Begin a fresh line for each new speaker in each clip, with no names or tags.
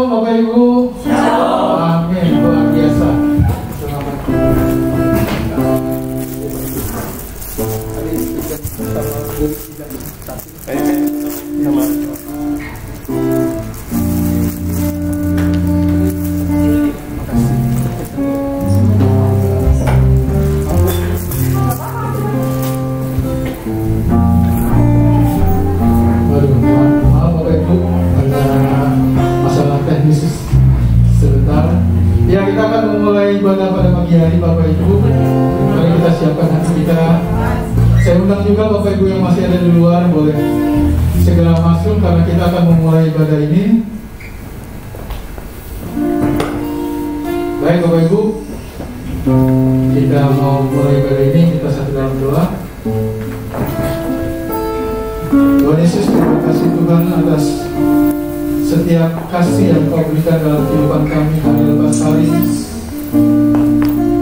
Shalom Bapak Ibu. Shalom. Amin, luar biasa. Selamat. Ya, kita akan memulai ibadah pada pagi hari Bapak Ibu. Mari kita siapkan hati kita. Saya undang juga Bapak Ibu yang masih ada di luar, boleh segera masuk karena kita akan memulai ibadah ini. Baik Bapak Ibu, kita mau mulai ibadah ini, kita satu dalam doa. Tuhan Yesus, terima kasih Tuhan atas setiap kasih yang Kau berikan dalam kehidupan kami hari lepas hari.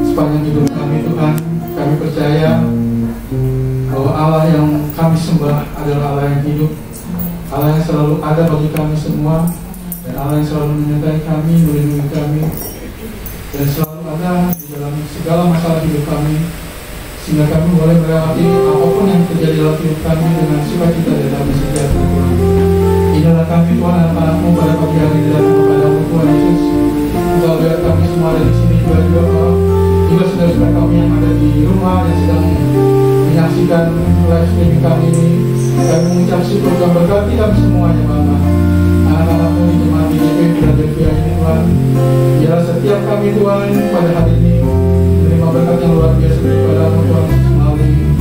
Sepanjang hidup kami Tuhan, kami percaya bahwa Allah yang kami sembah adalah Allah yang hidup, Allah yang selalu ada bagi kami semua, dan Allah yang selalu menyertai kami, melindungi kami, dan selalu ada di dalam segala masalah hidup kami, sehingga kami boleh melewati apapun yang terjadi dalam hidup kami dengan sukacita dan damai sejahtera. Inilah kami Tuhan, anak-anakmu pada pagi hari ini datang kepadamu Tuhan Yesus. Engkau lihat kami semua ada di sini juga saudara-saudara kami yang ada di rumah yang sedang menyaksikan live streaming kami ini. Kami mengucap syukur dan berkati kami semuanya Bapa. Anak-anakmu di jemaat GJP Philadelphia ini Tuhan, biarlah setiap kami Tuhan pada hari ini menerima berkat yang luar biasa daripadamu Tuhan melalui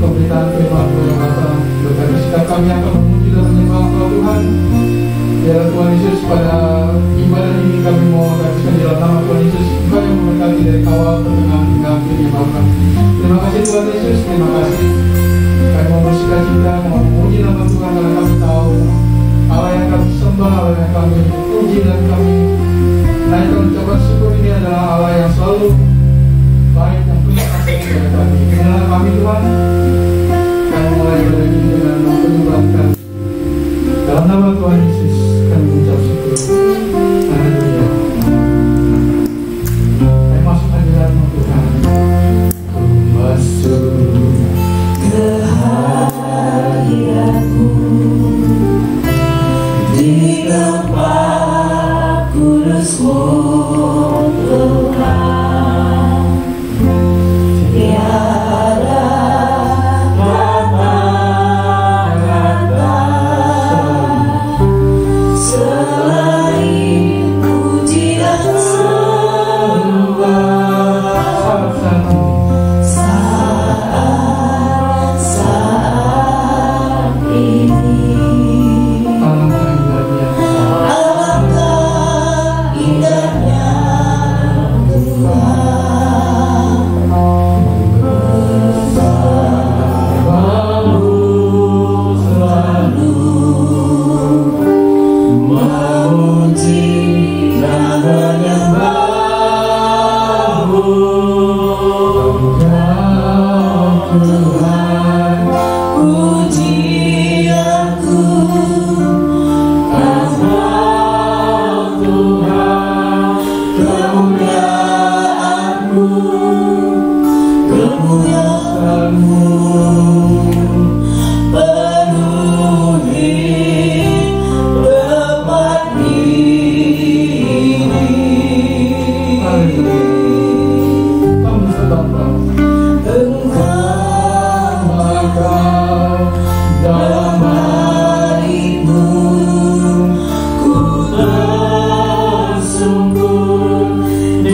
pemberitaan firman-Mu yang Bapa. Berkati sikap kami yang akan memuji dan menyembah Engkau Tuhan. Biarlah Tuhan Yesus pada ibadah ini kami mau habiskan dalam nama Tuhan Yesus. Engkau yang memberkati dari awal, pertengahan hingga akhir ya Bapa. Terima kasih Tuhan Yesus, terima kasih. Kami mau bersuka cita, mau memuji nama Tuhan karena kami tahu Allah yang kami sembah, Allah yang kami puji dan kami naikkan ucapan syukur ini adalah Allah yang selalu baik, yang punya kasih kepada kami. Inilah kami Tuhan. Kami mulai ibadah ini dengan mempenyembahkan dalam nama Tuhan Yesus kami mengucap syukur. Haleluya. Kami masuk hadirat-Mu Tuhan. Ku masuk ke hadirat-Mu di tempat kudus-Mu Tuhan. Tiada kata-kata selain puji dan sembah saat ini. Alangkah indahnya Tuhan bersamamu selalu memuji dan menyembah-Mu. Tuhan, pujianku karena Tuhan, kemuliaan-Mu, kemuliaan-Mu penuhi tempat ini. Kamu sebab Engkau dalam baik-Mu ku bersungguh di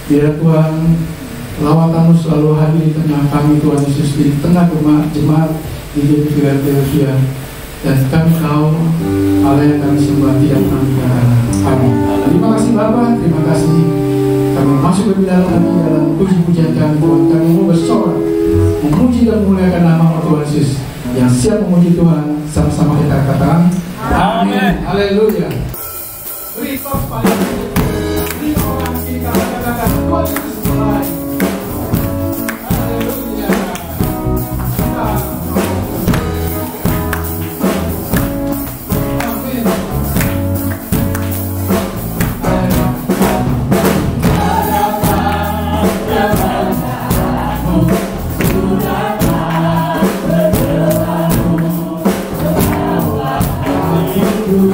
Biar Tuhan lawatan-Mu selalu hadir di tengah kami, Tuhan Yesus, di tengah jemaat di Philadelphia. Dan kami tahu Allah yang kami sembah tidak pernah dikatakan. Amin. Terima kasih Bapak, terima kasih. Kami masuk lebih dalam lagi dalam puji-pujian kami, Tuhan. Kami mau bersorak, memuji dan memuliakan nama Tuhan Yesus. Yang siap memuji Tuhan, sama-sama kita katakan amin. Haleluya. Beri tos paling beri orang kita katakan Tuhan Yesus mulai. Haleluya. Amin.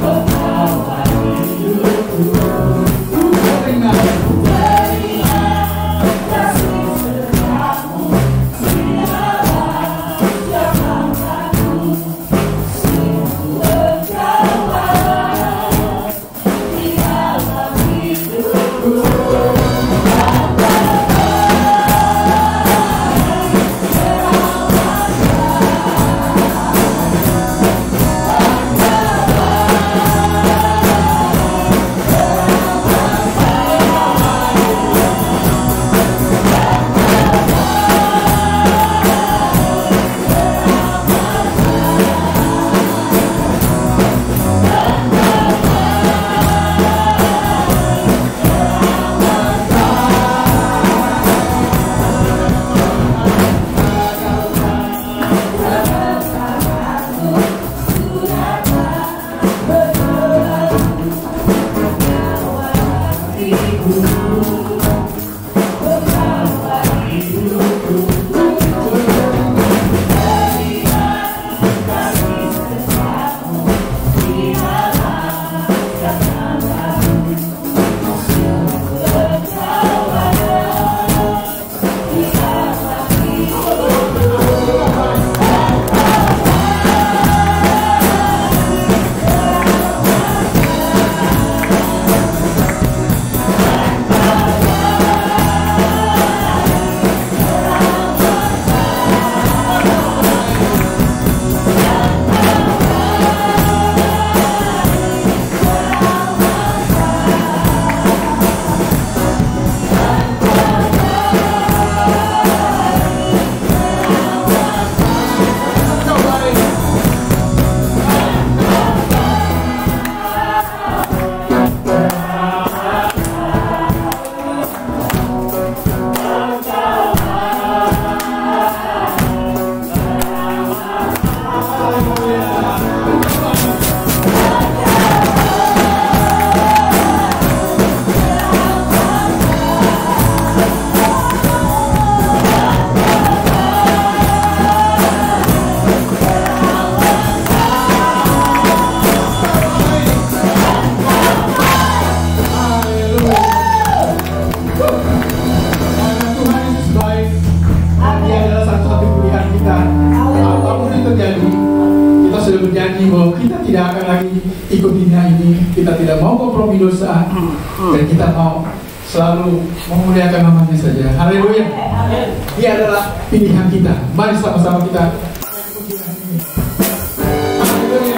Oh
ikut dunia ini, kita tidak mau kompromi dosa, dan kita mau selalu memuliakan namanya saja. Haleluya. Dia adalah pilihan kita. Mari sama-sama kita pujikan ini. Haleluya.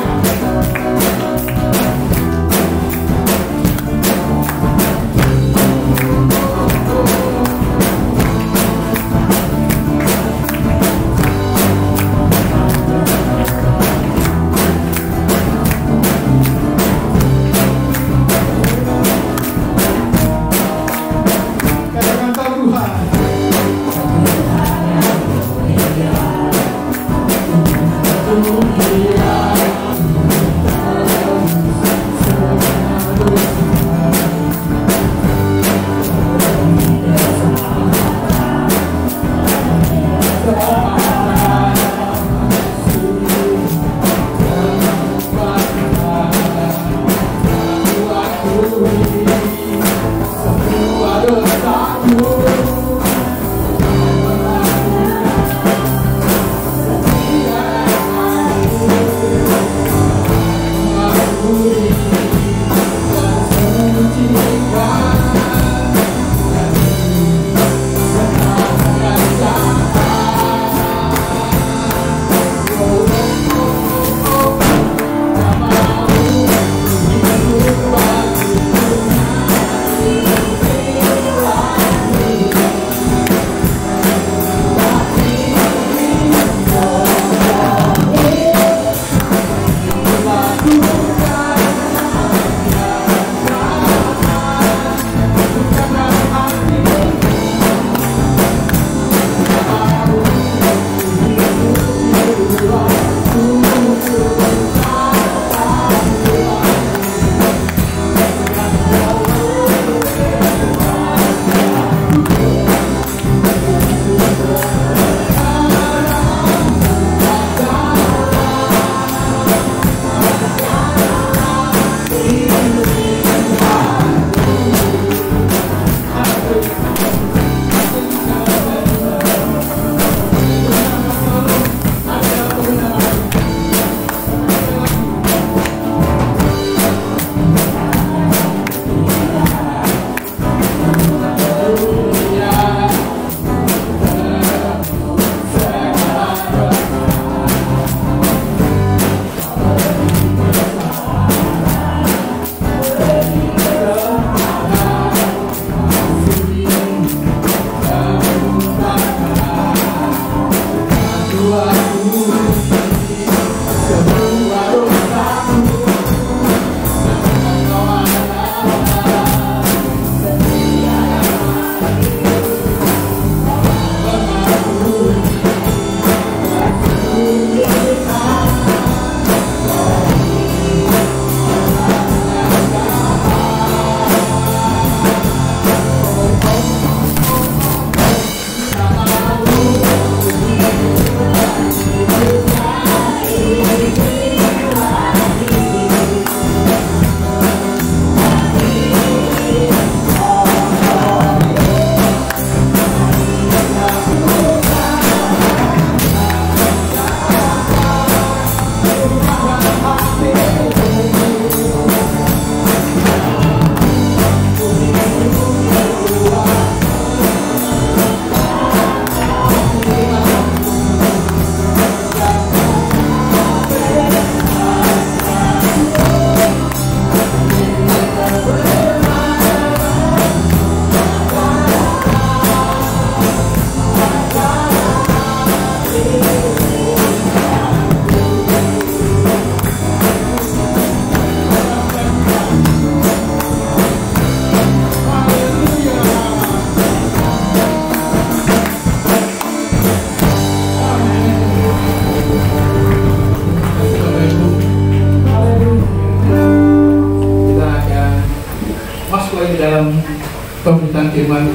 pemberitaan firman.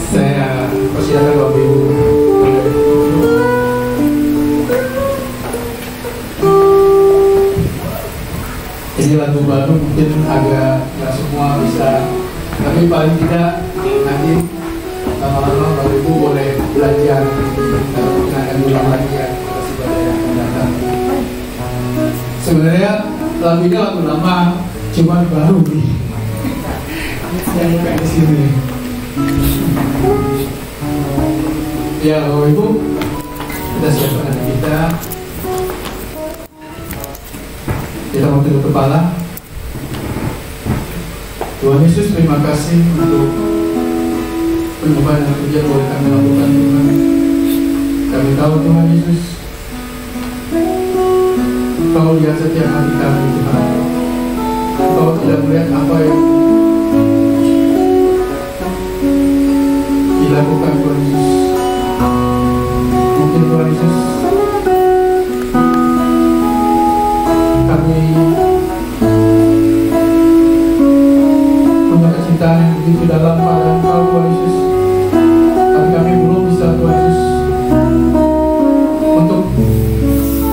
Saya persilakan Bapak Ibu. Ini lagu baru, mungkin agak nggak semua bisa, tapi paling tidak nanti lama-lama Bapak Ibu boleh belajar kalau kita akan ulang lagi ya atas ibadah yang akan datang. Sebenarnya
lagu ini lagu lama, cuma baru nih yang kayak di sini. Ya, Bapak Ibu, kita siapkan hati kita mau tunduk kepala. Tuhan Yesus, terima kasih untuk penyembahan yang kerja boleh kami lakukan, Tuhan. Kami tahu Tuhan Yesus, Kau lihat setiap hati kami, Tuhan. Kau tidak melihat apa yang dilakukan, Tuhan Yesus. Mungkin Tuhan Yesus, kami punya kecintaan yang begitu dalam pada Engkau, Tuhan Yesus, tapi kami belum bisa, Tuhan Yesus, untuk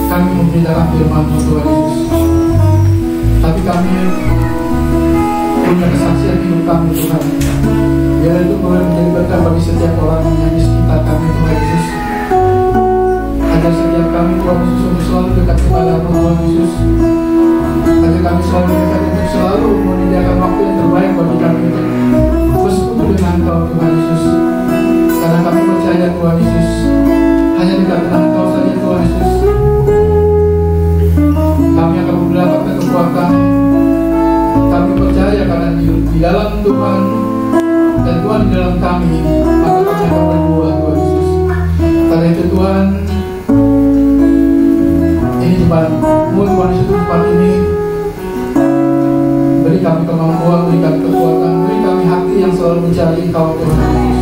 kami memberitakan firman-Mu, Tuhan Yesus. Tapi kami punya kesaksian hidup kami, Tuhan. Biar itu boleh menjadi berkat bagi setiap orang yang di sekitar kami, Tuhan Yesus. Agar setiap kami, Tuhan Yesus, untuk selalu dekat kepada-Mu, Tuhan Yesus. Agar kami selalu dekat untuk selalu menyediakan waktu yang terbaik bagi kami untuk bersekutu dengan Engkau, Tuhan Yesus. Karena kami percaya, Tuhan Yesus, hanya dekat dengan Engkau saja, Tuhan Yesus, kami akan mendapatkan kekuatan. Kami percaya karena di dalam Tuhan dan Tuhan di dalam kami, maka kami akan berbuah, Tuhan Yesus. Karena itu Tuhan, ini tempat-Mu, Tuhan Yesus, tempat ini beri kami kemampuan, beri kami kekuatan, beri kami hati yang selalu mencari Engkau, Tuhan Yesus.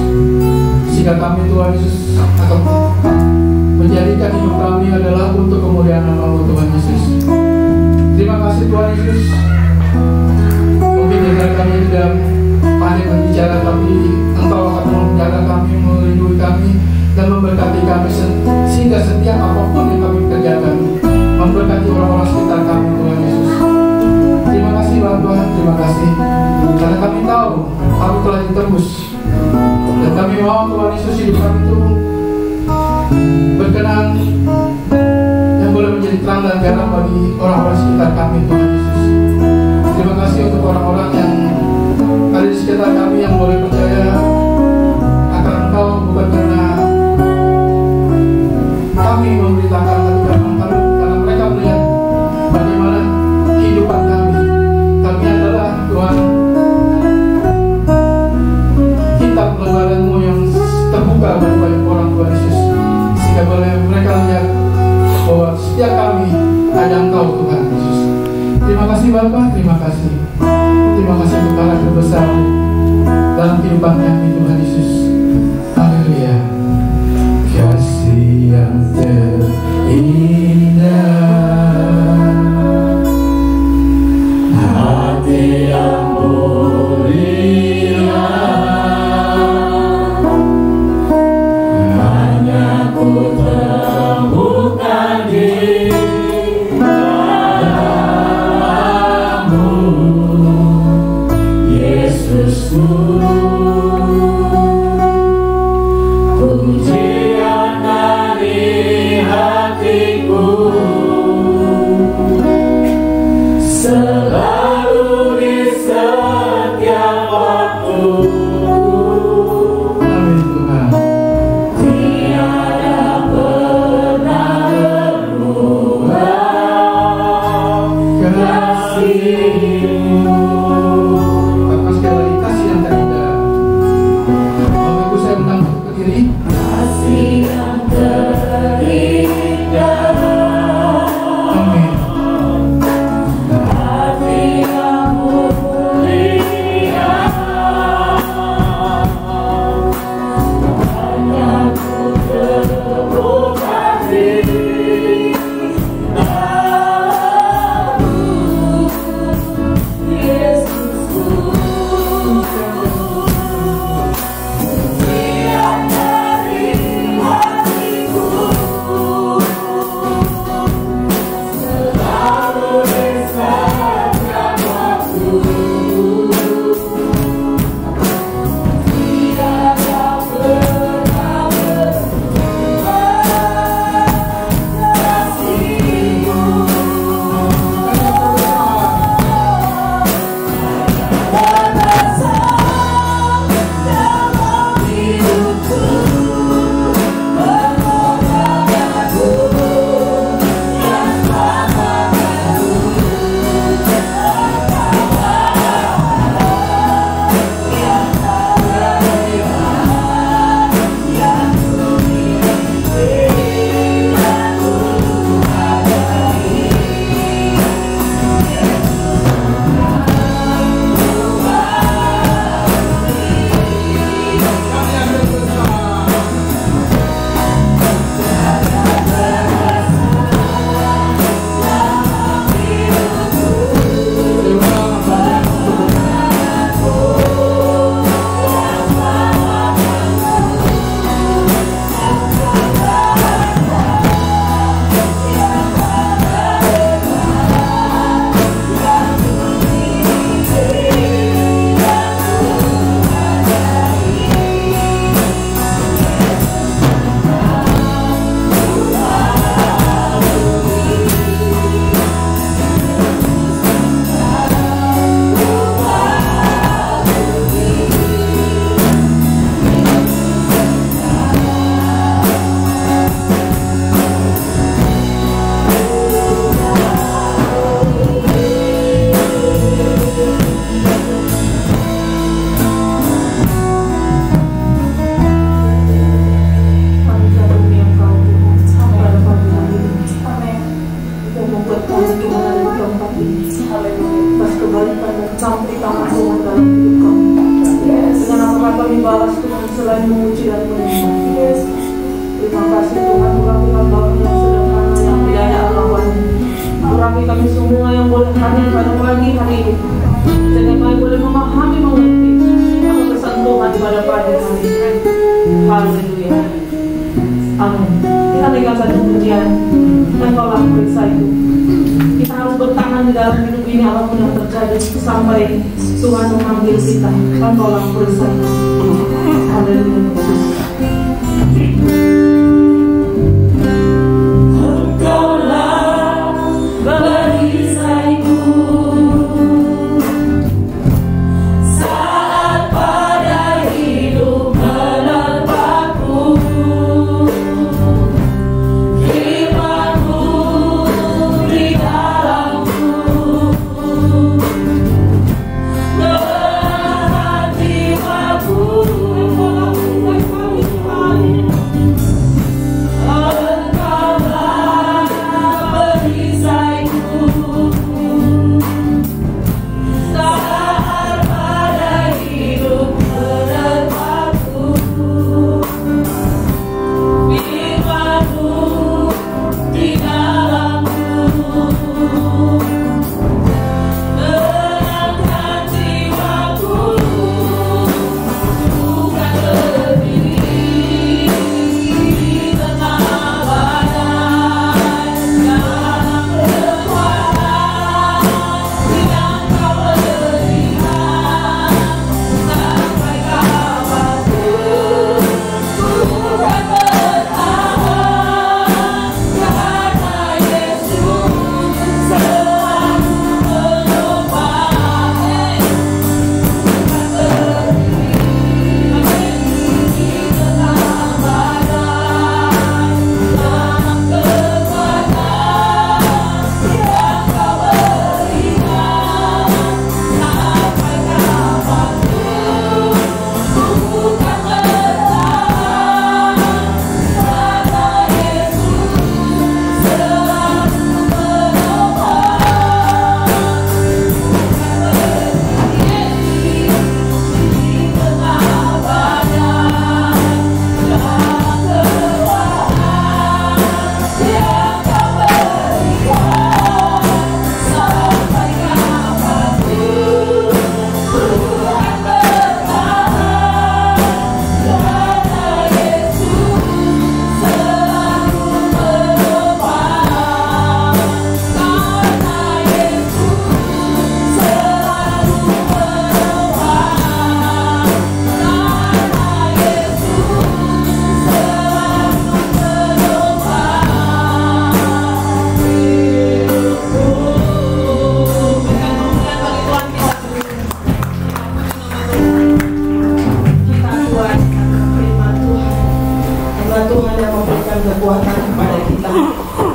Sehingga kami, Tuhan Yesus, akan menjadikan hidup kami adalah untuk kemuliaan nama-Mu, Tuhan Yesus. Terima kasih, Tuhan Yesus. Mungkin jika kami tidak pandai berbicara, tapi Engkau akan menjaga kami, melindungi kami, dan memberkati kami sehingga setiap apapun yang kami kerjakan memberkati orang-orang sekitar kami, Tuhan Yesus. Terima kasih, Tuhan, terima kasih. Karena kami tahu kami telah ditebus, dan kami mau, Tuhan Yesus, hidup kami itu berkenan yang boleh menjadi terang dan garam bagi orang-orang sekitar kami, Tuhan Yesus. Terima kasih untuk orang-orang yang ada di sekitar kami yang boleh percaya akan Engkau, bukan karena kami memberitakan, tapi karena mereka melihat bagaimana kehidupan kami. Kami adalah, Tuhan, kitab lembaran-Mu yang terbuka bagi banyak orang, Tuhan Yesus, sehingga boleh mereka lihat bahwa setiap kami ada Engkau, Tuhan Yesus. Terima kasih Bapa, terima kasih. Terima kasih untuk karakter besar dalam kehidupan kami, Tuhan Yesus. Haleluya. Kasih yang terindah, hati yang mulia, hanya ku temukan di dalam-Mu, Yesusku.
kebaikan dan sampai tangan Tuhan dalam hidup kami. Dengan apa kami balas Tuhan selain memuji dan menyembah. Terima kasih Tuhan, urapi hamba yang sederhana yang tidak ada lawannya. Urapi kami semua yang boleh hadir pada pagi hari ini, sehingga kami boleh memahami, mengerti apa pesan Tuhan pada pagi hari ini. Haleluya. Amin. Kita naikkan satu pujian dan tolak periksa itu. Kita harus bertahan di dalam hidup ini apapun yang terjadi sampai Tuhan memanggil kita. Dan tolak periksa itu. Haleluya.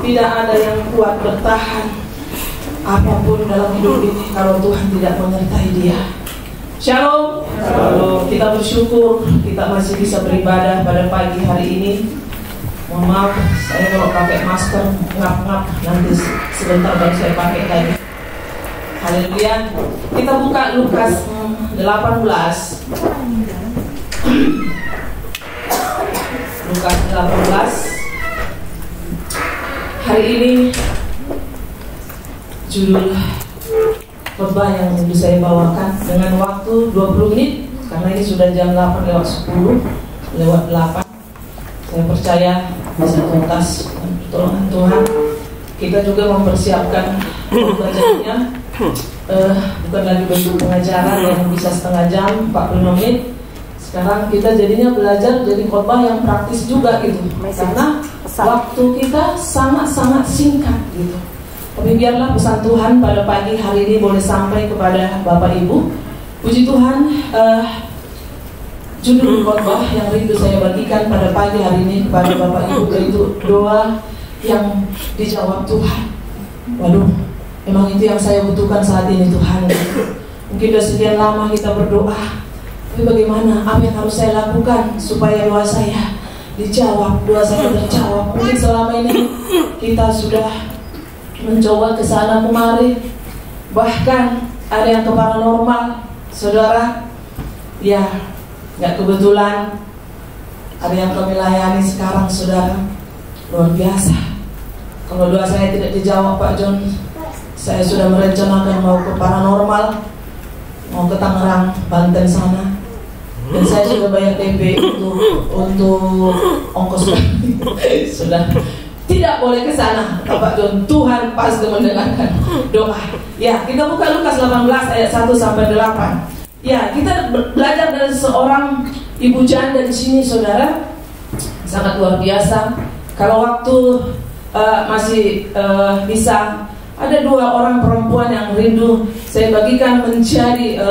Tidak ada yang kuat bertahan apapun dalam hidup ini kalau Tuhan tidak menyertai dia. Shalom. Shalom. Kita bersyukur kita masih bisa beribadah pada pagi hari ini. Mohon maaf, saya kalau pakai masker ngap-ngap, nanti sebentar baru saya pakai tadi. Haleluya. Kita buka Lukas 18. Lukas 18. Hari ini judul khotbah yang bisa saya bawakan dengan waktu 20 menit karena ini sudah jam 8 lewat 10 lewat 8. Saya percaya bisa tuntas pertolongan Tuhan. Kita juga mempersiapkan pembacanya bukan lagi bentuk pengajaran yang bisa setengah jam 45 menit. Sekarang kita jadinya belajar jadi khotbah yang praktis juga gitu, karena waktu kita sangat-sangat singkat gitu. Tapi biarlah pesan Tuhan pada pagi hari ini boleh sampai kepada Bapak Ibu. Puji Tuhan, judul khotbah yang rindu saya bagikan pada pagi hari ini kepada Bapak Ibu yaitu doa yang dijawab Tuhan. Waduh, memang itu yang saya butuhkan saat ini Tuhan. Mungkin sudah sekian lama kita berdoa, tapi bagaimana, apa yang harus saya lakukan supaya doa saya dijawab, doa saya terjawab. Mungkin selama ini kita sudah mencoba ke sana kemari, bahkan ada yang ke paranormal, saudara. Ya, nggak kebetulan ada yang kami layani sekarang, saudara. Luar biasa. Kalau doa saya tidak dijawab, Pak John, saya sudah merencanakan mau ke paranormal, mau ke Tangerang, Banten sana. Dan saya sudah bayar DP untuk ongkos. Sudah tidak boleh ke sana, Pak John. Tuhan pasti mendengarkan doa. Ya, kita buka Lukas 18 ayat 1 sampai 8. Ya, kita belajar dari seorang ibu janda di sini, saudara. Sangat luar biasa. Kalau waktu masih bisa, ada 2 orang perempuan yang rindu saya bagikan menjadi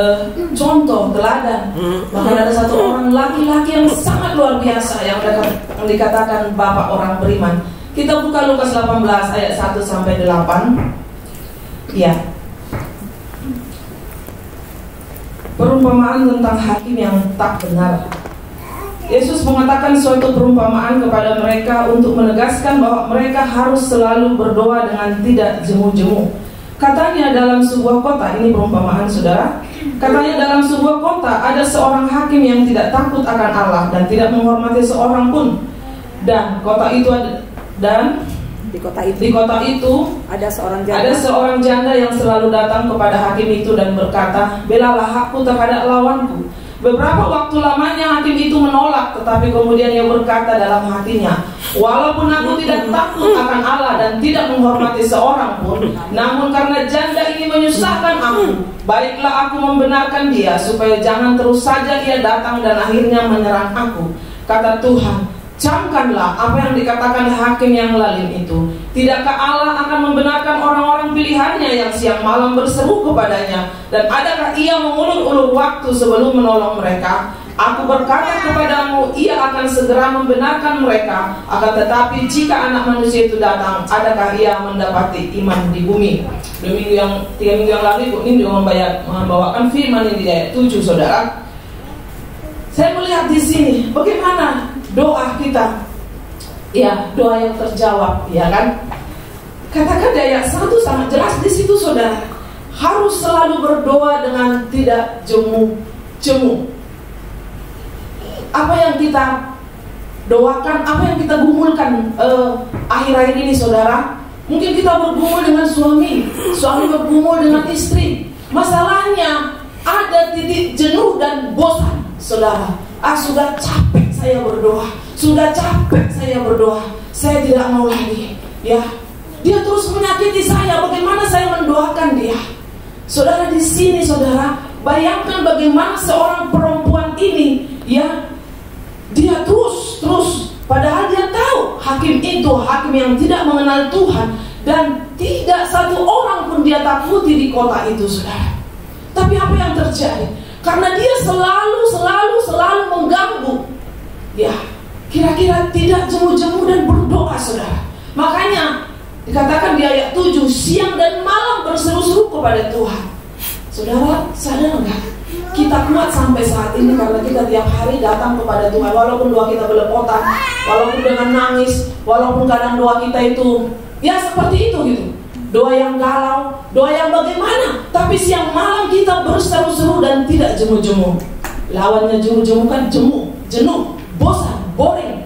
contoh teladan. Bahkan ada 1 orang laki-laki yang sangat luar biasa yang dikatakan bapak orang beriman. Kita buka Lukas 18 ayat 1 sampai 8. Ya. Perumpamaan tentang hakim yang tak benar. Yesus mengatakan suatu perumpamaan kepada mereka untuk menegaskan bahwa mereka harus selalu berdoa dengan tidak jemu-jemu. Katanya dalam sebuah kota, ini perumpamaan, saudara. Katanya dalam sebuah kota ada seorang hakim yang tidak takut akan Allah dan tidak menghormati seorang pun. Dan di kota itu ada seorang janda yang selalu datang kepada hakim itu dan berkata, "Belalah hakku terhadap lawanku." Beberapa waktu lamanya hakim itu menolak, tetapi kemudian ia berkata dalam hatinya, "Walaupun aku tidak takut akan Allah dan tidak menghormati seorang pun, namun karena janda ini menyusahkan aku, baiklah aku membenarkan dia, supaya jangan terus saja ia datang dan akhirnya menyerang aku." Kata Tuhan, "Camkanlah apa yang dikatakan hakim yang lalim itu. Tidakkah Allah akan membenarkan orang-orang pilihannya yang siang malam berseru kepadanya? Dan adakah ia mengulur-ulur waktu sebelum menolong mereka? Aku berkata kepadamu, ia akan segera membenarkan mereka. Akan tetapi jika anak manusia itu datang, adakah ia mendapati iman di bumi?" 3 minggu yang lalu Ibu Nin juga membawakan firman ini di ayat 7, saudara. Saya melihat di sini bagaimana doa kita, ya, doa yang terjawab, ya kan? Katakan di ayat 1 sangat jelas di situ, saudara. Harus selalu berdoa dengan tidak jemu-jemu. Apa yang kita doakan, apa yang kita gumulkan akhir-akhir ini, saudara? Mungkin kita bergumul dengan suami bergumul dengan istri. Masalahnya ada titik jenuh dan bosan, saudara. Sudah capek saya berdoa, saya tidak mau lagi. Ya, dia terus menyakiti saya. Bagaimana saya mendoakan dia? Saudara, di sini, saudara, bayangkan bagaimana seorang perempuan ini, ya, dia terus, padahal dia tahu hakim itu hakim yang tidak mengenal Tuhan dan tidak satu orang pun dia takuti di kota itu, saudara. Tapi apa yang terjadi? Karena dia selalu mengganggu, ya, kira-kira tidak jemu-jemu dan berdoa, saudara. Makanya dikatakan di ayat 7, siang dan malam berseru-seru kepada Tuhan. Saudara, sadar enggak? Kita kuat sampai saat ini karena kita tiap hari datang kepada Tuhan. Walaupun doa kita belepotan, walaupun dengan nangis, walaupun kadang doa kita itu, ya, seperti itu gitu. Doa yang galau, doa yang bagaimana, tapi siang malam kita berseru-seru dan tidak jemu-jemu. Lawannya jemu-jemu kan jenuh, bosan, boring.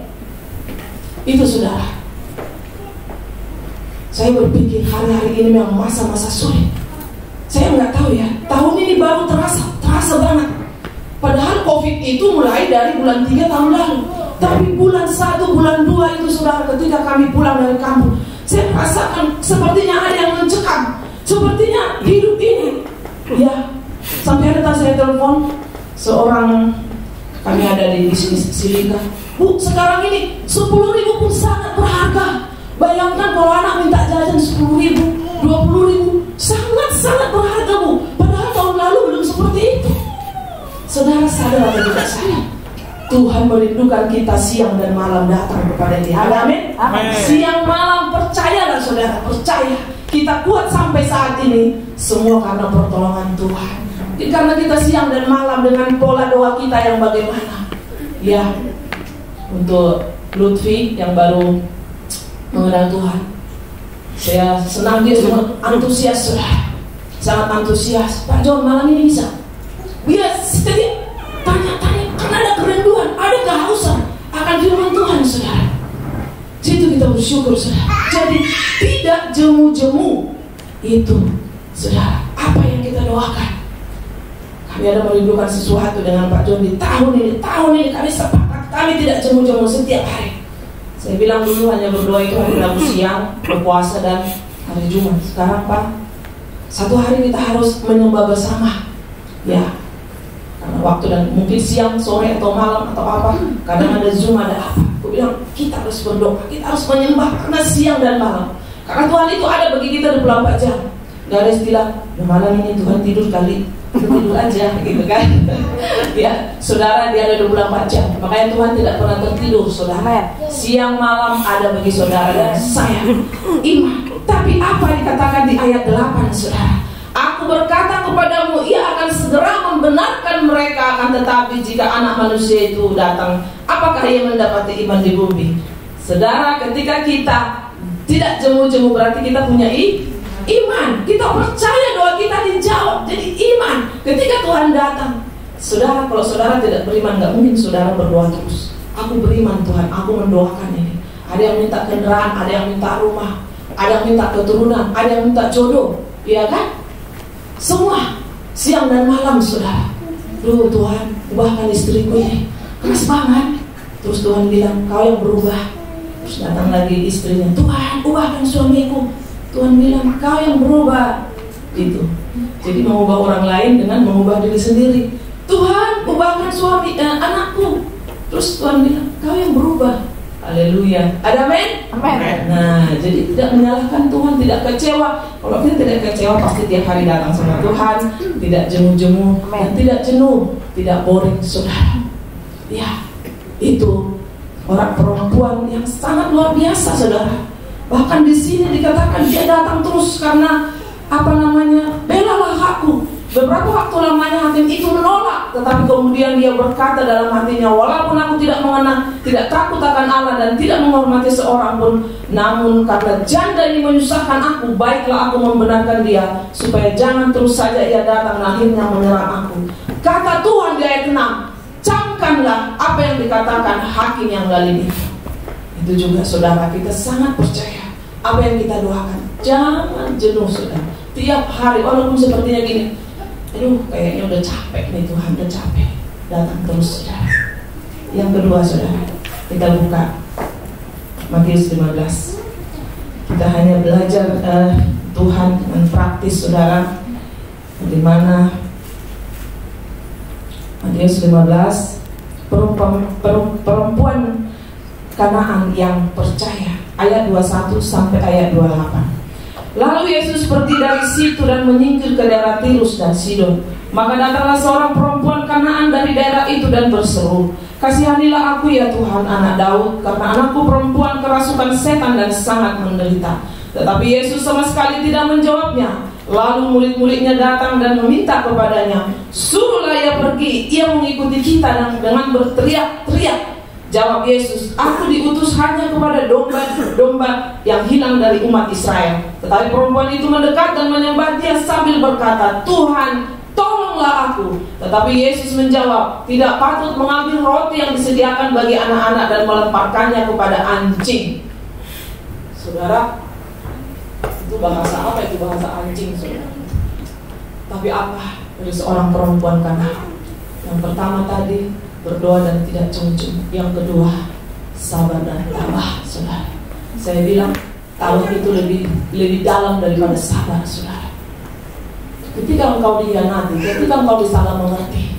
Itu, saudara. Saya berpikir hari-hari ini memang masa-masa sulit. Saya nggak tahu, ya, tahun ini baru terasa banget. Padahal COVID itu mulai dari bulan 3 tahun lalu. Tapi bulan 1, bulan 2 itu, saudara, ketika kami pulang dari kampung, saya merasakan sepertinya ada yang mencekam. Sepertinya hidup ini, ya, sampai ada saya telepon seorang, kami ada di bisnis Silika, "Bu, sekarang ini 10.000 pun sangat berharga. Bayangkan kalau anak minta jajan 10.000, 20.000, sangat berharga, Bu. Padahal tahun lalu belum seperti itu." Saudara, sadar atau tidak sadar? Tuhan merindukan kita siang dan malam datang kepada Dia. Amin. Siang malam, percayalah, saudara, percaya. Kita kuat sampai saat ini semua karena pertolongan Tuhan. Karena kita siang dan malam dengan pola doa kita yang bagaimana. Ya, untuk Lutfi yang baru mengenal Tuhan, saya senang dia semua antusias, saudara. sangat antusias. Pak John malam ini bisa? Dia setiap tanya-tanya karena ada kerinduan, ada kehausan akan firman Tuhan, saudara. Situ kita bersyukur, saudara. Jadi tidak jemu-jemu itu, saudara. Apa yang kita doakan? Kami ada merindukan sesuatu dengan Pak John di tahun ini kami sepakat, kami tidak jemu-jemu setiap hari. Saya bilang dulu hanya berdoa itu hari Rabu siang, berpuasa dan hari Jumat. Sekarang Pak, satu hari kita harus menyembah bersama, ya. Karena waktu dan mungkin siang, sore atau malam atau apa, kadang ada Zoom, ada apa. Aku bilang kita harus berdoa, kita harus menyembah karena siang dan malam. Karena Tuhan itu ada bagi kita 24 jam. Gak ada istilah, malam ini Tuhan tidur kali, tidur aja gitu kan. Ya, saudara, dia ada 24 jam. Makanya Tuhan tidak pernah tertidur, saudara. Siang malam ada bagi saudara dan saya. Iman. Tapi apa dikatakan di ayat 8, saudara? Aku berkata kepadamu, ia akan segera membenarkan mereka, akan tetapi jika anak manusia itu datang, apakah ia mendapati iman di bumi? Saudara, ketika kita tidak jemu-jemu berarti kita punya iman. Kita percaya doa kita dijawab. Jadi iman ketika Tuhan datang. Saudara, kalau saudara tidak beriman, gak mungkin saudara berdoa terus. Aku beriman Tuhan, aku mendoakan ini. Ada yang minta kendaraan, ada yang minta rumah, ada yang minta keturunan, ada yang minta jodoh, ya kan? Semua siang dan malam, saudara. Duh Tuhan, ubahkan istriku ini keras banget. Terus Tuhan bilang, kau yang berubah. Terus datang lagi istrinya, Tuhan ubahkan suamiku. Tuhan bilang, kau yang berubah. Gitu. Jadi mengubah orang lain dengan mengubah diri sendiri. Tuhan ubahkan suami anakku. Terus Tuhan bilang, kau yang berubah. Haleluya. Ada amin? Amin. Nah, jadi tidak menyalahkan Tuhan, tidak kecewa. Kalau kita tidak kecewa, pasti tiap hari datang sama Tuhan, tidak jemu-jemu, dan tidak jenuh, tidak boring, saudara. Ya, itu orang perempuan yang sangat luar biasa, saudara. Bahkan di sini dikatakan dia datang terus karena belalah aku. Beberapa waktu lamanya hakim itu menolak, tetapi kemudian dia berkata dalam hatinya, walaupun aku tidak mengenal, tidak takut akan Allah dan tidak menghormati seorang pun, namun karena janda ini menyusahkan aku, baiklah aku membenarkan dia, supaya jangan terus saja ia datang dan akhirnya menyerang aku. Kata Tuhan di ayat 6, camkanlah apa yang dikatakan hakim yang lalim itu. Itu juga saudara, kita sangat percaya apa yang kita doakan. Jangan jenuh, saudara. Tiap hari, walaupun sepertinya gini, aduh kayaknya udah capek nih Tuhan, udah capek. Datang terus, saudara. Yang kedua, saudara, kita buka Matius 15. Kita hanya belajar Tuhan dengan praktis, saudara. Bagaimana Matius 15, perempuan Kanaan yang percaya, ayat 21 sampai ayat 28. Lalu Yesus pergi dari situ dan menyingkir ke daerah Tirus dan Sidon. Maka datanglah seorang perempuan Kanaan dari daerah itu dan berseru, kasihanilah aku ya Tuhan, anak Daud, karena anakku perempuan kerasukan setan dan sangat menderita. Tetapi Yesus sama sekali tidak menjawabnya. Lalu murid-muridnya datang dan meminta kepadanya, suruhlah ia pergi, ia mengikuti kita. Dan dengan berteriak-teriak jawab Yesus, aku diutus hanya kepada domba-domba yang hilang dari umat Israel. Tetapi perempuan itu mendekat dan menyembah dia sambil berkata, Tuhan, tolonglah aku. Tetapi Yesus menjawab, tidak patut mengambil roti yang disediakan bagi anak-anak dan melemparkannya kepada anjing. Saudara, itu bahasa apa? Itu bahasa anjing, saudara. Tapi apa dari seorang perempuan Kanaan? Yang pertama tadi, berdoa dan tidak jemu-jemu. Yang kedua, sabar dan tabah, saudara. Saya bilang tabah itu lebih dalam daripada sabar, saudara. Ketika engkau dikhianati, ketika engkau disalah mengerti,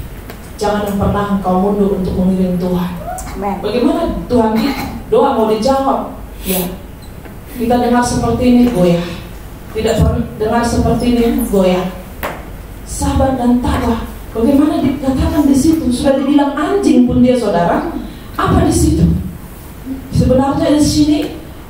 jangan pernah engkau mundur untuk mengiring Tuhan. Bagaimana Tuhan doa mau dijawab? Ya, kita dengar seperti ini goyah, tidak dengar seperti ini goyah. Sabar dan tabah. Bagaimana dikatakan di situ? Sudah dibilang anjing pun dia, saudara. Apa di situ? Sebenarnya di sini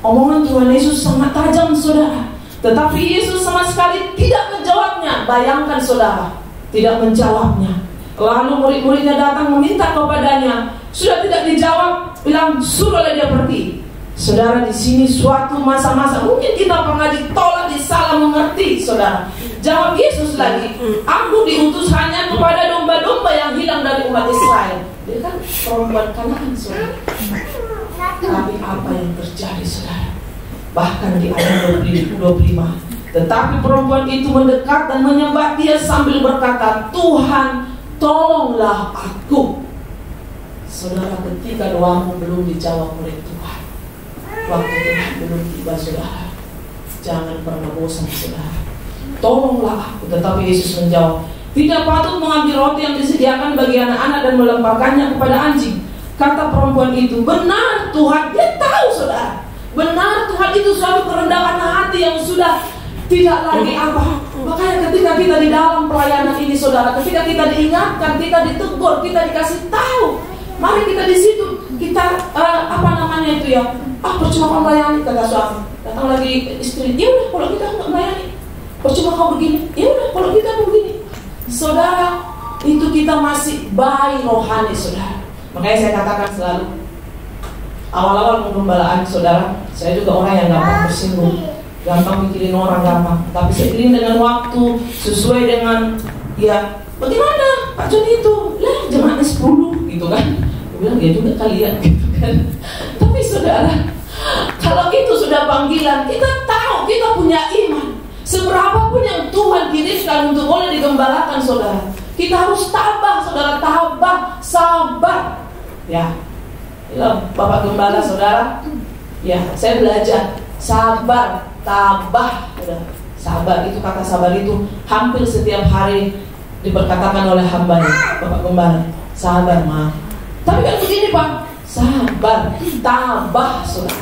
omongan Tuhan Yesus sangat tajam, saudara. Tetapi Yesus sama sekali tidak menjawabnya. Bayangkan, saudara, tidak menjawabnya. Lalu murid-muridnya datang meminta kepadanya. Sudah tidak dijawab, bilang suruhlah dia pergi. Saudara, di sini suatu masa-masa mungkin kita pernah ditolak, disalah mengerti, saudara. Jawab Yesus lagi, aku diutus hanya kepada domba-domba yang hilang dari umat Israel. Dia kan perempuan Kanaan, saudara. Tapi apa yang terjadi, saudara? Bahkan di ayat 25, tetapi perempuan itu mendekat dan menyembah Dia sambil berkata, Tuhan, tolonglah aku. Saudara, ketika doamu belum dijawab oleh Tuhan, waktu Tuhan belum tiba, saudara, jangan pernah bosan, saudara. Tolonglah aku. Tetapi Yesus menjawab, tidak patut mengambil roti yang disediakan bagi anak-anak dan melemparkannya kepada anjing. Kata perempuan itu, benar Tuhan. Dia tahu, saudara, benar Tuhan itu suatu kerendahan hati yang sudah tidak lagi apa. Makanya ketika kita di dalam pelayanan ini, saudara, ketika kita diingatkan, kita ditegur, kita dikasih tahu, mari kita di situ, kita percuma kau melayani, kata suami. Datang lagi istri, ya udah kalau kita nggak melayani, percuma kau begini, ya udah kalau kita begini. Saudara, itu kita masih bayi rohani, saudara. Makanya saya katakan selalu, awal-awal penggembalaan, saudara, saya juga orang yang gampang tersinggung, gampang mikirin orang, gampang. Tapi seiring dengan waktu, sesuai dengan, ya bagaimana Pak Joni itu, lah jemaatnya 10 gitu kan. Dia bilang, ya juga kalian gitu kan. Tapi saudara, kalau itu sudah panggilan, kita tahu, kita punya iman. Seberapapun yang Tuhan kirimkan untuk boleh digembalakan, saudara, kita harus tabah, saudara, tabah, sabar. Ya, Bapak Gembala, saudara, ya, saya belajar sabar, tabah, saudara. Sabar itu, kata sabar itu hampir setiap hari diperkatakan oleh hambanya, Bapak Gembala. Sabar, Ma. Tapi kan begini, Pak, sabar, tabah, saudara.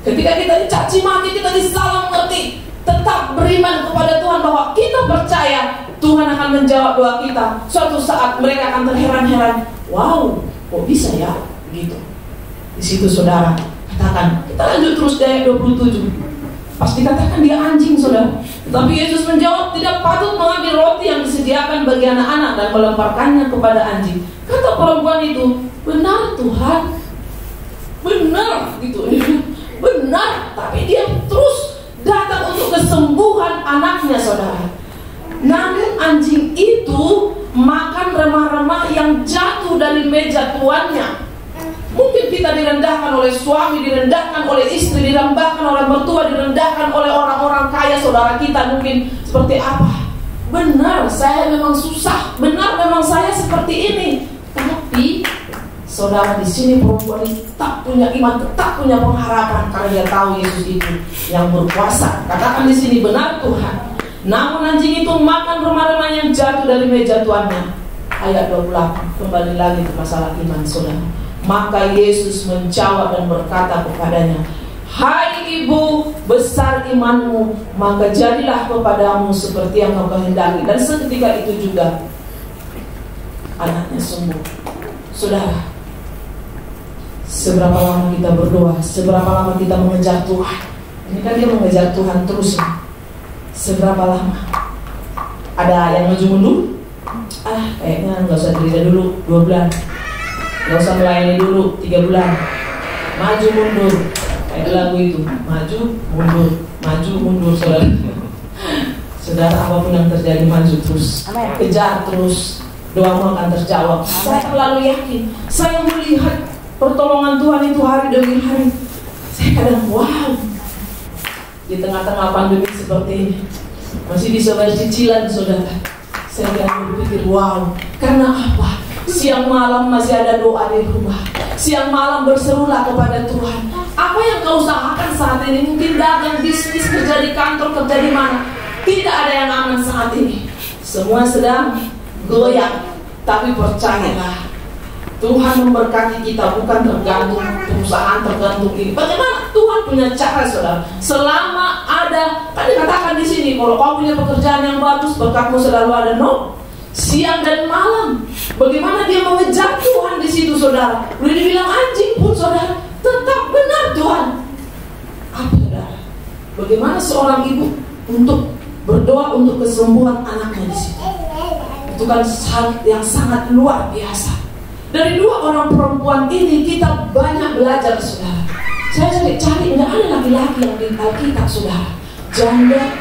Ketika kita dicaci maki, kita disalah mengerti, tetap beriman kepada Tuhan bahwa kita percaya Tuhan akan menjawab doa kita. Suatu saat mereka akan terheran-heran, wow, kok bisa ya gitu. Di situ saudara katakan, kita lanjut terus di ayat 27. Pasti katakan dia anjing, saudara. Tapi Yesus menjawab, tidak patut mengambil roti yang disediakan bagi anak-anak dan melemparkannya kepada anjing. Kata perempuan itu, benar Tuhan, benar gitu. Benar, tapi dia terus datang untuk kesembuhan anaknya, saudara. Namun anjing itu makan remah-remah yang jatuh dari meja tuannya. Mungkin kita direndahkan oleh suami, direndahkan oleh istri, direndahkan oleh mertua, direndahkan oleh orang-orang kaya, saudara kita mungkin seperti apa. Benar, saya memang susah. Benar, memang saya seperti ini. Tapi saudara, di sini perempuan ini tetap punya iman, tetap punya pengharapan karena dia tahu Yesus itu yang berkuasa. Katakan di sini, benar Tuhan. Namun anjing itu makan remah-remah yang jatuh dari meja tuannya. Ayat 28, kembali lagi ke masalah iman, saudara. Maka Yesus menjawab dan berkata kepadanya, hai ibu, besar imanmu, maka jadilah kepadamu seperti yang kau kehendaki. Dan seketika itu juga anaknya sembuh. Saudara, seberapa lama kita berdoa, seberapa lama kita mengejar Tuhan. Ini kan dia mengejar Tuhan terus ya. Seberapa lama? Ada yang maju mundur? Kayaknya gak usah gereja dulu 2 bulan, gak usah melayani dulu 3 bulan. Maju mundur, kayak lagu itu, maju mundur, maju mundur, saudara. Saudara, apapun yang terjadi, maju terus, kejar terus, doamu akan terjawab. Saya terlalu yakin, saya melihat pertolongan Tuhan itu hari demi hari. Saya kadang wow, di tengah-tengah pandemi seperti ini masih bisa bayar cicilan, saudara. Saya kadang berpikir wow, karena apa? Siang malam masih ada doa di rumah, siang malam berserulah kepada Tuhan. Apa yang kau usahakan saat ini? Mungkin dagang, bisnis, kerja di kantor, kerja di mana, tidak ada yang aman saat ini. Semua sedang goyang. Tapi percayalah, Tuhan memberkati kita bukan tergantung perusahaan, tergantung ini. Bagaimana? Tuhan punya cara, saudara. Selama ada, kan dikatakan di sini, kalau kau punya pekerjaan yang bagus, berkatmu selalu ada. No, siang dan malam. Bagaimana dia mengejar Tuhan di situ, saudara? Udah dibilang anjing pun, saudara, tetap benar Tuhan. Apa, saudara? Bagaimana seorang ibu untuk berdoa untuk kesembuhan anaknya di situ? Itu kan hal yang sangat luar biasa. Dari 2 orang perempuan ini kita banyak belajar, saudara. Saya cari nggak ada laki-laki yang di Alkitab, saudara. Janda,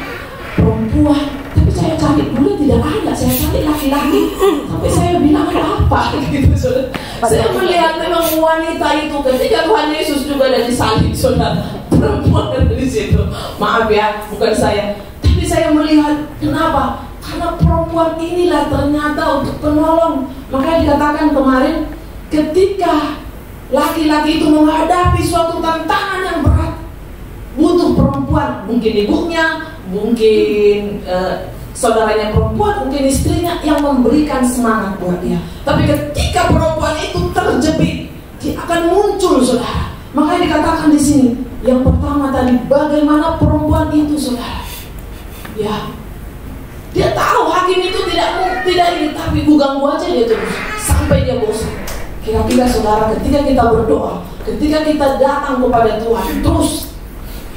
perempuan, Tapi saya cari bule tidak ada, saya cari laki-laki. Sampai saya bilang apa gitu, saudara. Saya melihat memang wanita itu ketika Tuhan Yesus juga ada disalib, saudara. Perempuan ada di situ. Maaf ya, bukan saya. Tapi saya melihat kenapa? Karena perempuan inilah ternyata untuk penolong. Makanya dikatakan kemarin, ketika laki-laki itu menghadapi suatu tantangan yang berat, butuh perempuan, mungkin ibunya, mungkin saudaranya perempuan, mungkin istrinya yang memberikan semangat buat dia. Tapi ketika perempuan itu terjepit, dia akan muncul, saudara. Makanya dikatakan di sini, yang pertama tadi, bagaimana perempuan itu, saudara. Ya, dia tahu hakim itu tidak ini, tapi ganggu aja dia terus sampai dia bosan. Kira-kira saudara, ketika kita berdoa, ketika kita datang kepada Tuhan, terus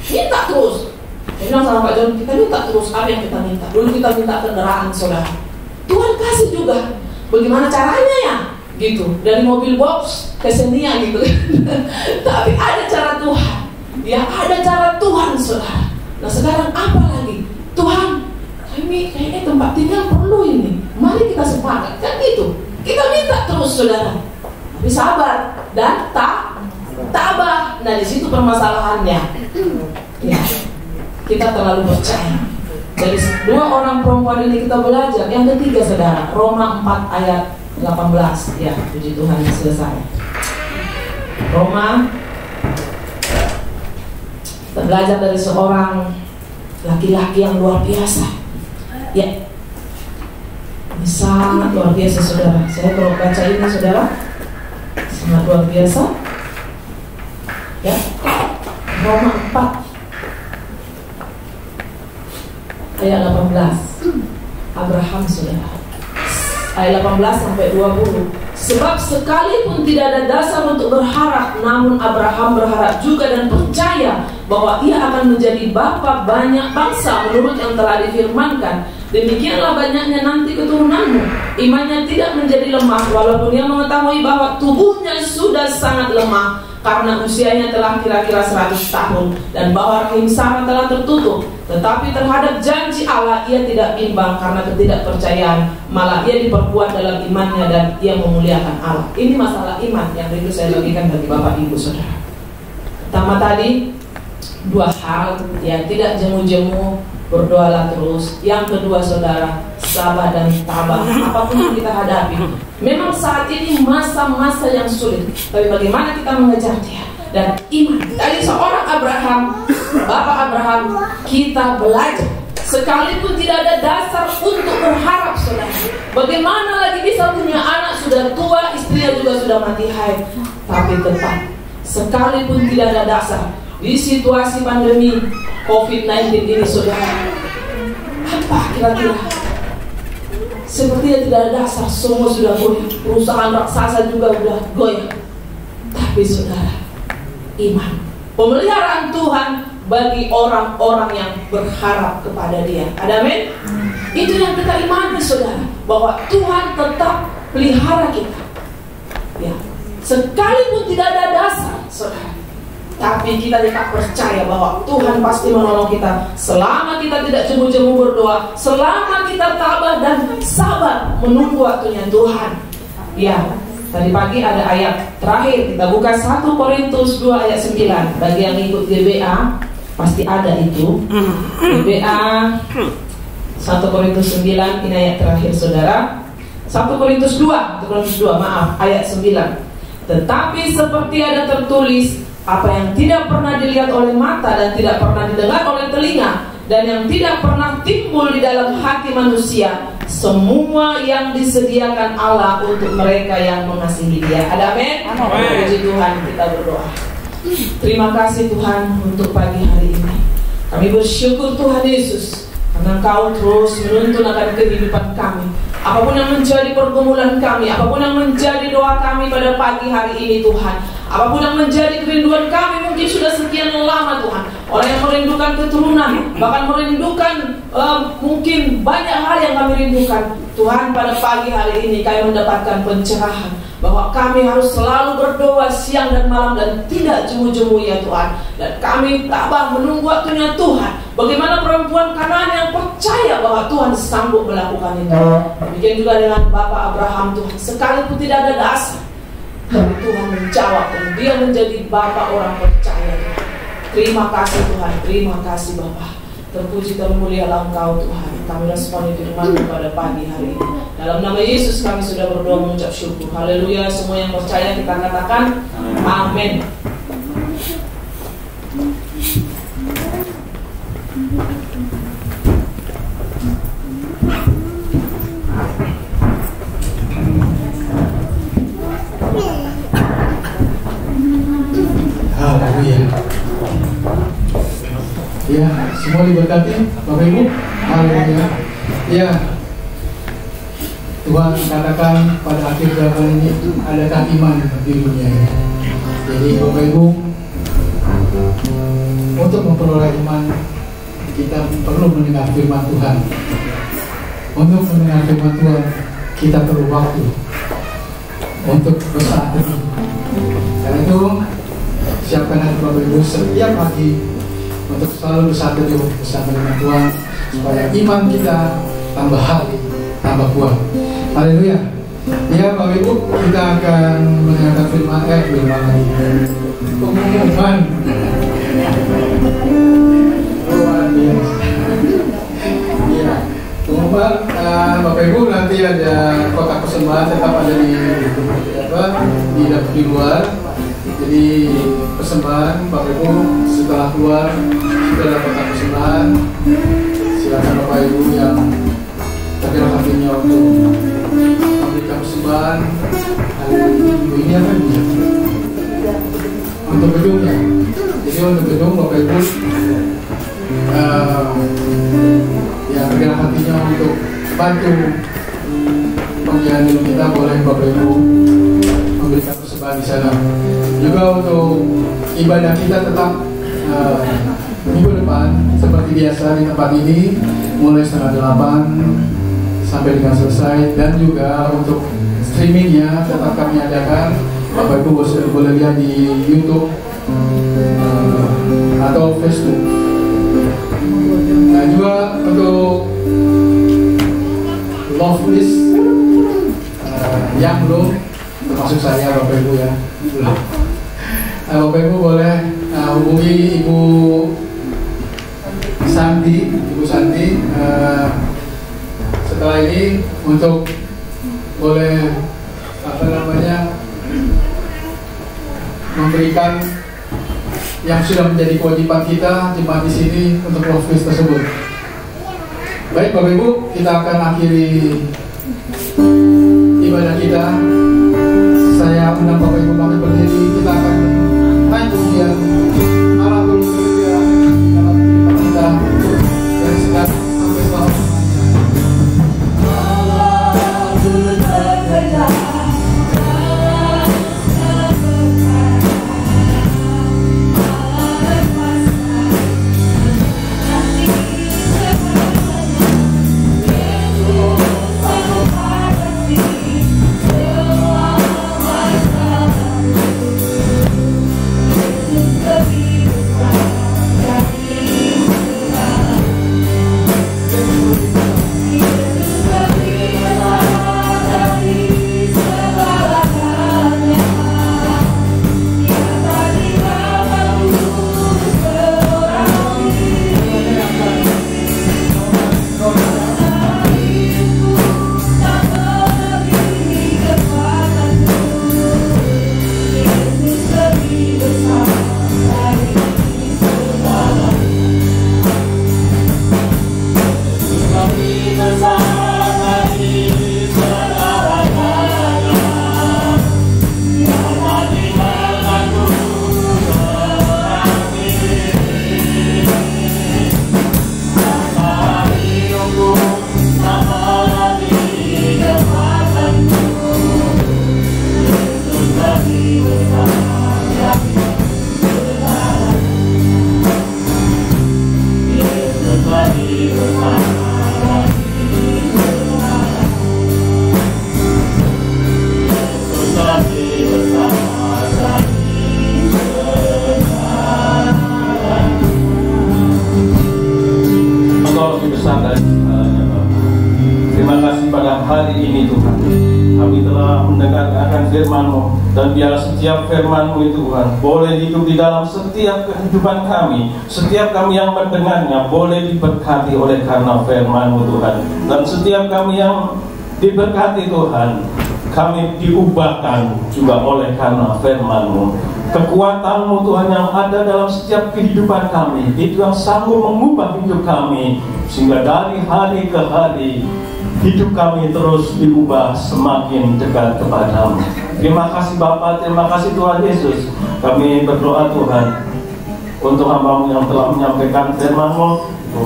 minta terus. Saya bilang sama Pak John, kita minta terus apa yang kita minta. Dulu kita minta kendaraan, saudara. Tuhan kasih juga. Bagaimana caranya ya? Gitu. Dari mobil box ke Xenia gitu. Tapi ada cara Tuhan. Ya, ada cara Tuhan, saudara. Nah, sekarang apa lagi? Tuhan, kami kayaknya tempat tinggal perlu ini. Mari kita sepakat, kan gitu. Kita minta terus, saudara. Tapi sabar dan tabah. Nah, di situ permasalahannya. Ya, kita terlalu percaya. Dari dua orang perempuan ini kita belajar. Yang ketiga, saudara, Roma 4 ayat 18. Ya, puji Tuhan, selesai. Roma, kita belajar dari seorang laki-laki yang luar biasa. Ya, ini sangat luar biasa, saudara. Saya kalau baca ini, saudara, sangat luar biasa. Ya, Roma 4 ayat 18. Abraham, saudara. Ayat 18 sampai 20. Sebab sekalipun tidak ada dasar untuk berharap, namun Abraham berharap juga dan percaya bahwa ia akan menjadi bapa banyak bangsa menurut yang telah difirmankan. Demikianlah banyaknya nanti keturunanmu. Imannya tidak menjadi lemah, walaupun ia mengetahui bahwa tubuhnya sudah sangat lemah karena usianya telah kira-kira 100 tahun, dan bahwa rahim Sarah telah tertutup. Tetapi terhadap janji Allah ia tidak bimbang karena ketidakpercayaan, malah ia diperkuat dalam imannya dan ia memuliakan Allah. Ini masalah iman yang itu saya bagikan bagi Bapak Ibu Saudara. Pertama tadi, dua hal, ya, tidak jemu-jemu, berdoalah terus. Yang kedua, saudara, sabar dan tabah apapun yang kita hadapi. Memang saat ini masa-masa yang sulit, tapi bagaimana kita mengejar dia dan iman. Dari seorang Abraham, Bapak Abraham, kita belajar. Sekalipun tidak ada dasar untuk berharap, saudara. Bagaimana lagi bisa punya anak sudah tua, istrinya juga sudah mati haid. Tapi tetap, sekalipun tidak ada dasar di situasi pandemi COVID-19 ini, saudara, apa kira-kira? Sepertinya tidak ada dasar, semua sudah goyah, perusahaan raksasa juga sudah goyah. Tapi saudara, iman, pemeliharaan Tuhan bagi orang-orang yang berharap kepada Dia. Ada amin? Itu yang kita imani, saudara, bahwa Tuhan tetap pelihara kita. Ya, sekalipun tidak ada dasar, saudara, tapi kita tetap percaya bahwa Tuhan pasti menolong kita selama kita tidak jemu-jemu berdoa, selama kita tabah dan sabar menunggu waktunya Tuhan. Ya, tadi pagi ada ayat terakhir, kita buka 1 Korintus 2 ayat 9. Bagi yang ikut GBA pasti ada itu. GBA 1 Korintus 9, ini ayat terakhir, saudara. 1 Korintus 2, maaf, ayat 9. Tetapi seperti ada tertulis, apa yang tidak pernah dilihat oleh mata dan tidak pernah didengar oleh telinga dan yang tidak pernah timbul di dalam hati manusia, semua yang disediakan Allah untuk mereka yang mengasihi Dia. Ada amin? Puji Tuhan, kita berdoa. Terima kasih Tuhan untuk pagi hari ini. Kami bersyukur Tuhan Yesus karena Engkau terus menuntun akan kehidupan kami. Apapun yang menjadi pergumulan kami, apapun yang menjadi doa kami pada pagi hari ini Tuhan, apapun yang menjadi kerinduan kami mungkin sudah sekian lama Tuhan. Orang yang merindukan keturunan, bahkan merindukan mungkin banyak hal yang kami rindukan Tuhan. Pada pagi hari ini kami mendapatkan pencerahan bahwa kami harus selalu berdoa siang dan malam dan tidak jemu-jemu ya Tuhan. Dan kami tabah menunggu waktunya Tuhan. Bagaimana perempuan Kanaan yang percaya bahwa Tuhan sanggup melakukan itu. Demikian juga dengan Bapak Abraham, Tuhan, sekalipun tidak ada dasar, tapi Tuhan menjawab dan dia menjadi Bapak orang percaya. Terima kasih Tuhan, terima kasih Bapak. Terpuji dan mulialah Engkau Tuhan. Kami responi firman pada pagi hari ini. Dalam nama Yesus kami sudah berdoa mengucap syukur. Haleluya. Semua yang percaya kita katakan amin.
Haleluya. Ya, semua diberkati Bapak Ibu. Haleluya. Ya, Tuhan katakan pada akhir zaman ini adakah iman di dunia ini. Jadi Bapak Ibu, untuk memperoleh iman kita perlu mendengar firman Tuhan. Untuk mendengar firman Tuhan kita perlu waktu untuk bersatu. Karena itu siapkan hati Bapak Ibu setiap pagi untuk selalu bersatu bersama dengan Tuhan, supaya iman kita tambah hari, tambah kuat. Haleluya. Ya Bapak Ibu, kita akan mendengarkan firman pengumuman. Luar biasa. Ya, pengumuman Bapak Ibu, nanti ada kotak persembahan tetap ada di luar. Jadi persembahan Bapak Ibu setelah keluar sudah ada kotak persembahan. Silakan Bapak Ibu yang tergerak hatinya untuk memberikan persembahan. Ini apa ini? Untuk gedungnya. Jadi untuk gedung Bapak Ibu yang tergerak hatinya untuk bantu pembiayaan gedung kita, boleh Bapak Ibu memberikan persembahan di sana. Juga untuk ibadah kita tetap minggu depan seperti biasa di tempat ini mulai 7:30 sampai dengan selesai, dan juga untuk streamingnya tetap kami adakan. Bapak Ibu boleh lihat di YouTube atau Facebook. Nah, juga untuk love list yang belum, termasuk saya Bapak Ibu ya, belum. Bapak Ibu boleh hubungi Ibu Santi setelah ini untuk boleh memberikan yang sudah menjadi kewajiban kita jemaat di sini untuk love list tersebut. Baik Bapak Ibu, kita akan akhiri ibadah kita. Saya undang Bapak Ibu kami berdiri, kita akan naik pujian Allah berlimpah dalam kehidupan kita dari sekarang sampai selamanya.
Kami telah mendengarkan firman-Mu, dan biarlah setiap firman-Mu itu Tuhan boleh hidup di dalam setiap kehidupan kami. Setiap kami yang mendengarnya boleh diberkati oleh karena firman-Mu Tuhan. Dan setiap kami yang diberkati Tuhan, kami diubahkan juga oleh karena firman-Mu. Kekuatan-Mu Tuhan yang ada dalam setiap kehidupan kami, itu yang sanggup mengubah hidup kami, sehingga dari hari ke hari hidup kami terus diubah semakin dekat kepada-Mu. Terima kasih Bapa, terima kasih Tuhan Yesus. Kami berdoa Tuhan untuk hamba-Mu yang telah menyampaikan firman-Mu,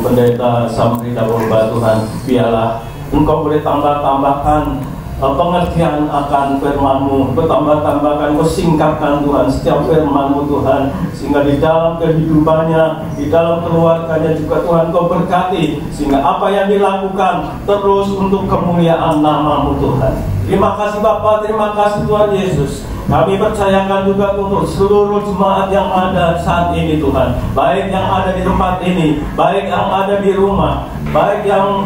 Pendeta Samrita Purba Tuhan, biarlah Engkau boleh tambahkan pengertian akan firman-Mu, bertambah-tambahkan, Kau singkapkan Tuhan setiap firman-Mu Tuhan, sehingga di dalam kehidupannya, di dalam keluarganya juga Tuhan Kau berkati, sehingga apa yang dilakukan terus untuk kemuliaan nama-Mu Tuhan. Terima kasih Bapa, terima kasih Tuhan Yesus. Kami percayakan juga untuk seluruh jemaat yang ada saat ini Tuhan, baik yang ada di tempat ini, baik yang ada di rumah, baik yang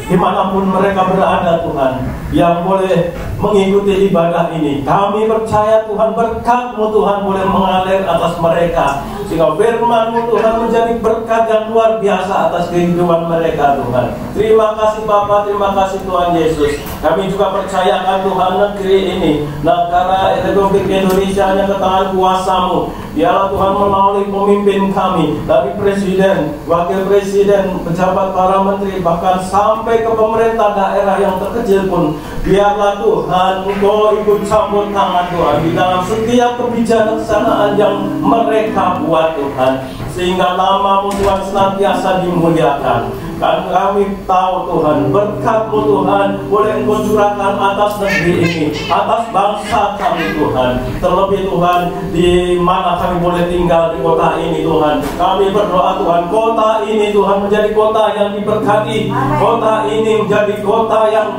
dimanapun mereka berada Tuhan, yang boleh mengikuti ibadah ini. Kami percaya Tuhan, berkat-Mu Tuhan boleh mengalir atas mereka, sehingga firman-Mu Tuhan menjadi berkat yang luar biasa atas kehidupan mereka Tuhan. Terima kasih Bapa, terima kasih Tuhan Yesus. Kami juga percayakan Tuhan negeri ini, negara Republik Indonesia hanya ke tangan kuasa-Mu. Biarlah Tuhan melalui pemimpin kami, dari Presiden, Wakil Presiden, pejabat para menteri, bahkan sampai ke pemerintah daerah yang terkecil pun, biarlah Tuhan Engkau ikut campur tangan Tuhan di dalam setiap kebijaksanaan yang mereka buat Tuhan, sehingga nama-Mu Tuhan senantiasa dimuliakan. Dan kami tahu Tuhan, berkat-Mu Tuhan boleh Engkau curahkan atas negeri ini, atas bangsa kami Tuhan. Terlebih Tuhan, di mana kami boleh tinggal di kota ini Tuhan, kami berdoa Tuhan, kota ini Tuhan menjadi kota yang diberkati, kota ini menjadi kota yang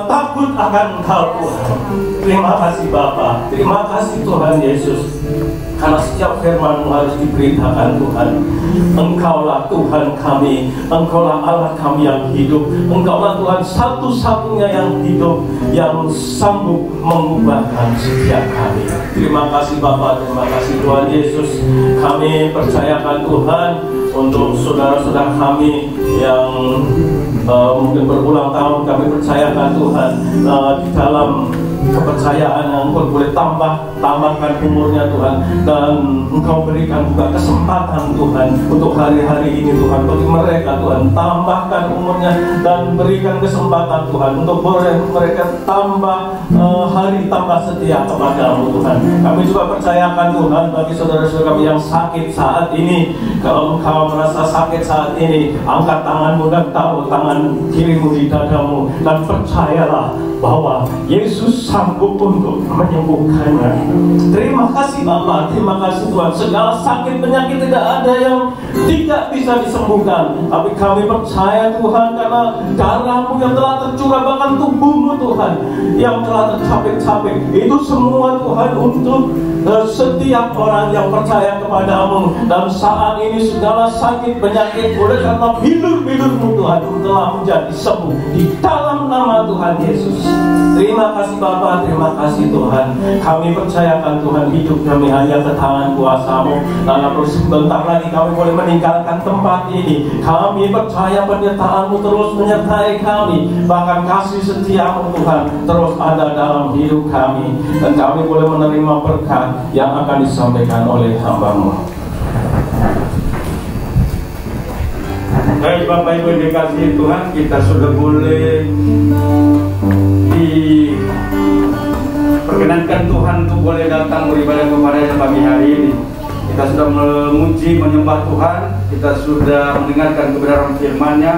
takut akan Engkau Tuhan. Terima kasih Bapa, terima kasih Tuhan Yesus, karena setiap firman-Mu harus diberitakan Tuhan. Engkaulah Tuhan kami, Engkaulah Allah kami yang hidup, Engkaulah Tuhan satu-satunya yang hidup, yang sanggup mengubahkan setiap kami. Terima kasih Bapa, terima kasih Tuhan Yesus. Kami percayakan Tuhan untuk saudara-saudara kami yang mungkin berulang tahun, kami percayakan Tuhan di dalam kepercayaan yang Engkau boleh tambahkan umurnya Tuhan, dan Engkau berikan juga kesempatan Tuhan untuk hari-hari ini Tuhan, bagi mereka Tuhan, tambahkan umurnya dan berikan kesempatan Tuhan untuk boleh mereka tambah hari tambah setia kepada-Mu Tuhan. Kami juga percayakan Tuhan bagi saudara-saudara kami yang sakit saat ini. Kalau Engkau merasa sakit saat ini, angkat tangan-Mu dan taruh tangan kiri-Mu di dadamu, dan percayalah bahwa Yesus sanggup untuk menyembuhkannya. Terima kasih Bapa, terima kasih Tuhan. Segala sakit penyakit tidak ada yang tidak bisa disembuhkan, tapi kami percaya Tuhan, karena darah-Mu yang telah tercurah, bahkan tubuh-Mu Tuhan yang telah tercapek-capek, itu semua Tuhan untuk setiap orang yang percaya kepada-Mu. Dan saat ini segala sakit penyakit oleh karena bilur-bilur-Mu Tuhan telah menjadi sembuh di dalam nama Tuhan Yesus. Terima kasih Bapa, terima kasih Tuhan. Kami percayakan Tuhan, hidup kami hanya ke tangan kuasa-Mu. Dan terus sebentar lagi kami boleh meninggalkan tempat ini. Kami percaya penyertaan-Mu terus menyertai kami, bahkan kasih setia-Mu Tuhan terus ada dalam hidup kami, dan kami boleh menerima berkat yang akan disampaikan oleh hamba-Mu. Baik Bapak Ibu yang dikasihi Tuhan, kita sudah boleh diperkenankan Tuhan untuk boleh datang beribadah kepada-Nya pagi hari ini. Kita sudah memuji, menyembah Tuhan, kita sudah mendengarkan kebenaran firman-Nya,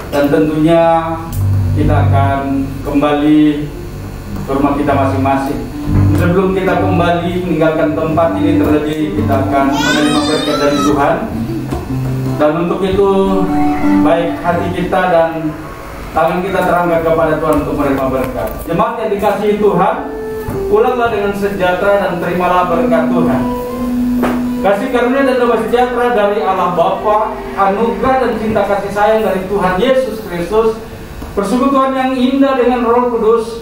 dan tentunya kita akan kembali ke rumah kita masing-masing. Sebelum kita kembali meninggalkan tempat ini, terlebih kita akan menerima berkat dari Tuhan. Dan untuk itu, baik hati kita dan tangan kita terangkat kepada Tuhan untuk menerima berkat. Jemaat yang dikasihi Tuhan, pulanglah dengan sejahtera dan terimalah berkat Tuhan. Kasih karunia dan damai sejahtera dari Allah Bapa, anugerah dan cinta kasih sayang dari Tuhan Yesus Kristus,
persekutuan yang indah dengan Roh Kudus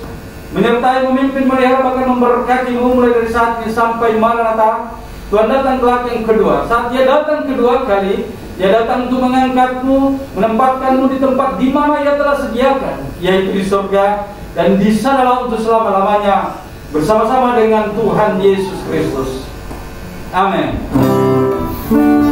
menyertai, memimpin, melihara, bahkan memberkatimu mulai dari saat ini sampai Maranatha. Tuhan datang kelak yang kedua. Saat Dia datang kedua kali, Dia datang untuk mengangkatmu, menempatkanmu di tempat di mana Ia telah sediakan, yaitu di surga, dan di sanalah untuk selama-lamanya bersama-sama dengan Tuhan Yesus Kristus. Amin.
Amen.